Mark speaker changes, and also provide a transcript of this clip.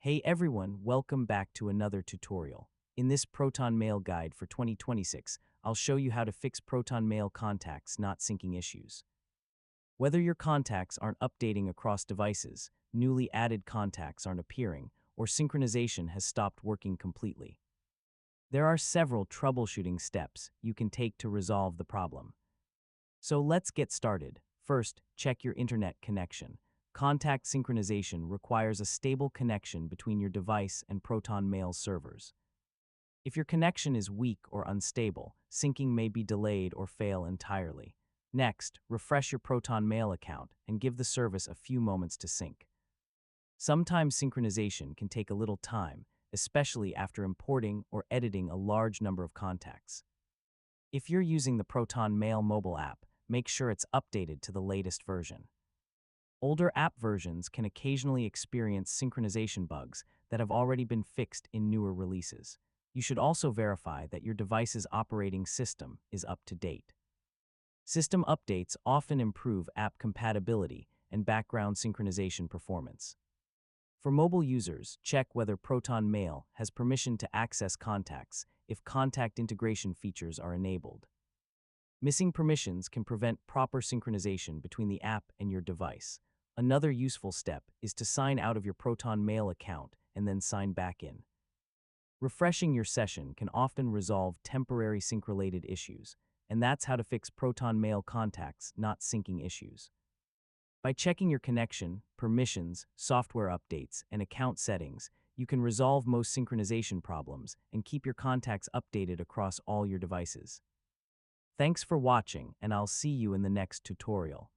Speaker 1: Hey everyone, welcome back to another tutorial. In this Proton Mail guide for 2026, I'll show you how to fix Proton Mail contacts not syncing issues. Whether your contacts aren't updating across devices, newly added contacts aren't appearing, or synchronization has stopped working completely. There are several troubleshooting steps you can take to resolve the problem. So let's get started. First, check your internet connection. Contact synchronization requires a stable connection between your device and Proton Mail servers. If your connection is weak or unstable, syncing may be delayed or fail entirely. Next, refresh your Proton Mail account and give the service a few moments to sync. Sometimes synchronization can take a little time, especially after importing or editing a large number of contacts. If you're using the Proton Mail mobile app, make sure it's updated to the latest version. Older app versions can occasionally experience synchronization bugs that have already been fixed in newer releases. You should also verify that your device's operating system is up to date. System updates often improve app compatibility and background synchronization performance. For mobile users, check whether Proton Mail has permission to access contacts if contact integration features are enabled. Missing permissions can prevent proper synchronization between the app and your device. Another useful step is to sign out of your Proton Mail account and then sign back in. Refreshing your session can often resolve temporary sync-related issues, and that's how to fix Proton Mail contacts not syncing issues. By checking your connection, permissions, software updates, and account settings, you can resolve most synchronization problems and keep your contacts updated across all your devices. Thanks for watching, and I'll see you in the next tutorial.